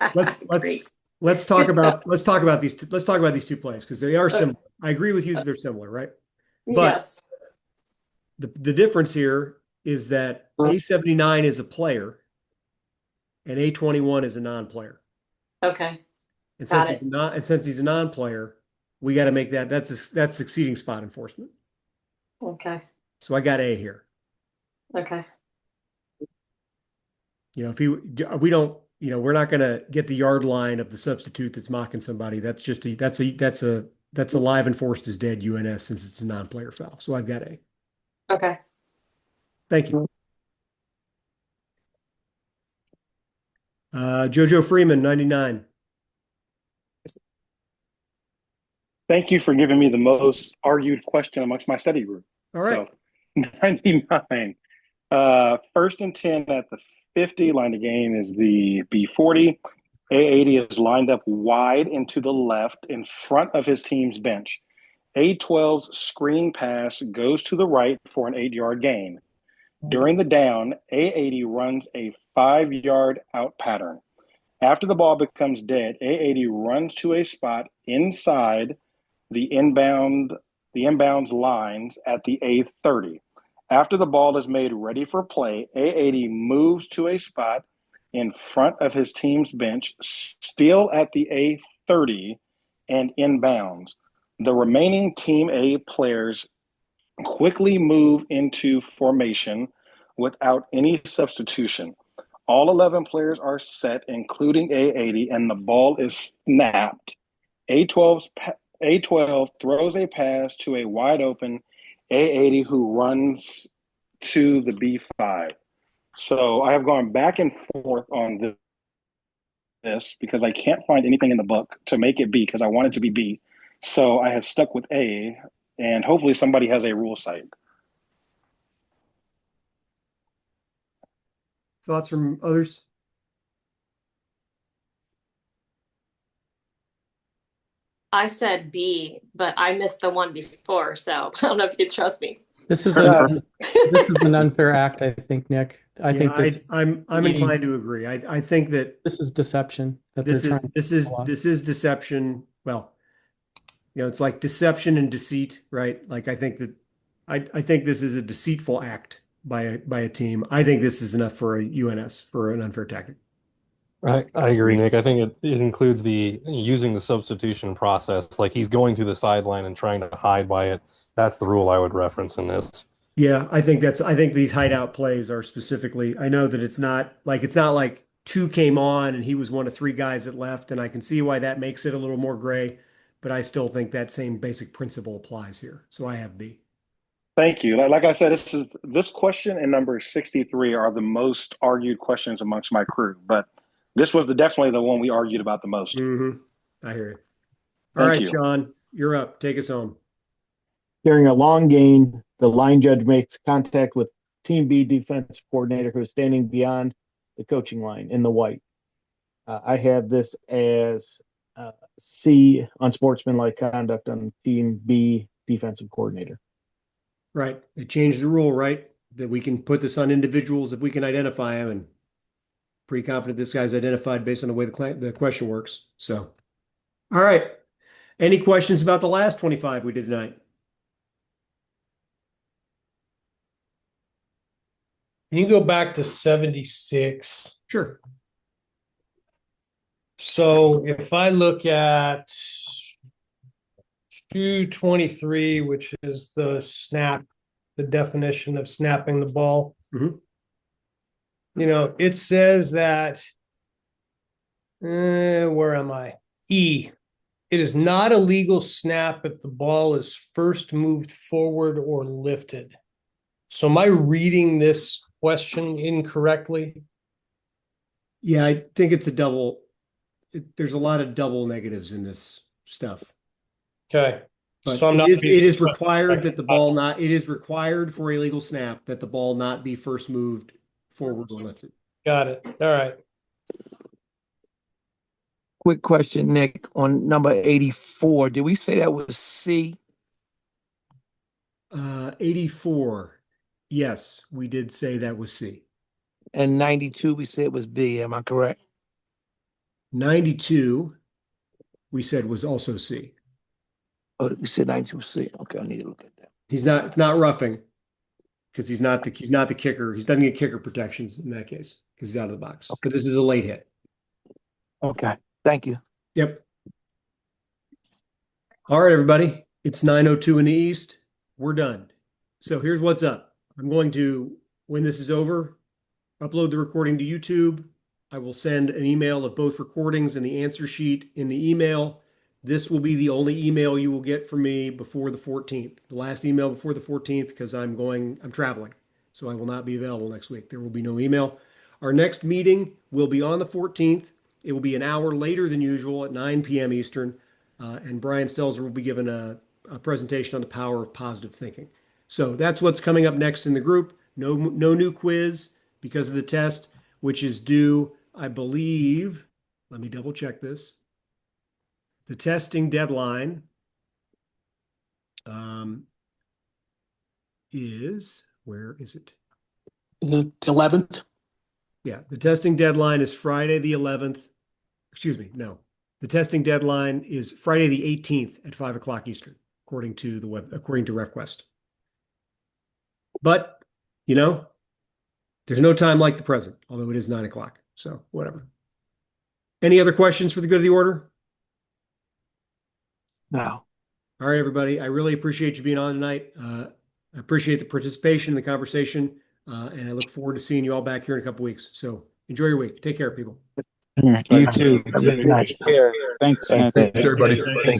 let's talk about these two plays because they are similar. I agree with you that they're similar, right? But yes. The difference here is that A79 is a player and A21 is a non-player. Okay. And since he's a non-player, we got to make that. That's exceeding spot enforcement. Okay. So I got A here. Okay. You know, if we don't, you know, we're not going to get the yard line of the substitute that's mocking somebody. That's just that's a live enforced as dead UNS since it's a non-player foul. So I've got A. Okay. Thank you. Jojo Freeman, 99. Thank you for giving me the most argued question amongst my study group. All right. So 99. First and 10 at the 50. Line of game is the B40. A80 is lined up wide and to the left in front of his team's bench. A12's screen pass goes to the right for an 8-yard gain. During the down, A80 runs a 5-yard out pattern. After the ball becomes dead, A80 runs to a spot inside the inbounds lines at the A30. After the ball is made ready for play, A80 moves to a spot in front of his team's bench, still at the A30 and inbounds. The remaining Team A players quickly move into formation without any substitution. All 11 players are set, including A80, and the ball is snapped. A12 throws a pass to a wide open A80 who runs to the B5. So I have gone back and forth on this because I can't find anything in the book to make it B because I want it to be B. So I have stuck with A, and hopefully somebody has a rule site. Thoughts from others? I said B, but I missed the one before, so I don't know if you trust me. This is an unfair act, I think, Nick. I think I'm inclined to agree. I think that this is deception. This is deception. Well, you know, it's like deception and deceit, right? Like I think this is a deceitful act by a team. I think this is enough for a UNS for an unfair tactic. I agree, Nick. I think it includes the using the substitution process. Like he's going to the sideline and trying to hide by it. That's the rule I would reference in this. Yeah, I think these hideout plays are specifically, I know that it's not like two came on and he was one of three guys that left, and I can see why that makes it a little more gray, but I still think that same basic principle applies here. So I have B. Thank you. Like I said, this question and number 63 are the most argued questions amongst my crew, but this was definitely the one we argued about the most. I hear you. All right, Sean, you're up. Take us home. During a long gain, the line judge makes contact with Team B defense coordinator who is standing beyond the coaching line in the white. I have this as C, unsportsmanlike conduct on Team B defensive coordinator. Right. They changed the rule, right? That we can put this on individuals if we can identify them, and pretty confident this guy's identified based on the way the question works. So, all right. Any questions about the last 25 we did tonight? Can you go back to 76? Sure. So if I look at 223, which is the snap, the definition of snapping the ball, you know, it says that, where am I? E, it is not a legal snap if the ball is first moved forward or lifted. So am I reading this question incorrectly? Yeah, I think it's a double. There's a lot of double negatives in this stuff. Okay. But So it is required that the ball not, it is required for a legal snap that the ball not be first moved forward or lifted. Got it. All right. Quick question, Nick, on number 84. Did we say that was C? 84. Yes, we did say that was C. And 92, we said was B. Am I correct? 92, we said was also C. Oh, we said 92 was C. Okay, I need to look at that. It's not roughing because he's not the kicker. He doesn't get kicker protections in that case because he's out of the box. Okay. But this is a late hit. Okay, thank you. Yep. All right, everybody. It's 9:02 in the East. We're done. So here's what's up. I'm going to, when this is over, upload the recording to YouTube. I will send an email of both recordings and the answer sheet in the email. This will be the only email you will get from me before the 14th. The last email before the 14th, because I'm traveling. So I will not be available next week. There will be no email. Our next meeting will be on the 14th. It will be an hour later than usual at 9 p.m. Eastern. And Brian Stelzer will be given a presentation on the power of positive thinking. So that's what's coming up next in the group. No new quiz because of the test, which is due, I believe, let me double check this. The testing deadline is, where is it? The 11th? Yeah, the testing deadline is Friday the 11th. Excuse me, no. The testing deadline is Friday the 18th at 5 o'clock Eastern, according to RefQuest. But, there's no time like the present, although it is 9 o'clock. So whatever. Any other questions for the good of the order? No. All right, everybody. I really appreciate you being on tonight. I appreciate the participation in the conversation. And I look forward to seeing you all back here in a couple weeks. So enjoy your week. Take care, people. You too. Have a good night. Take care. Thanks, Nick. Thanks, everybody. Thanks.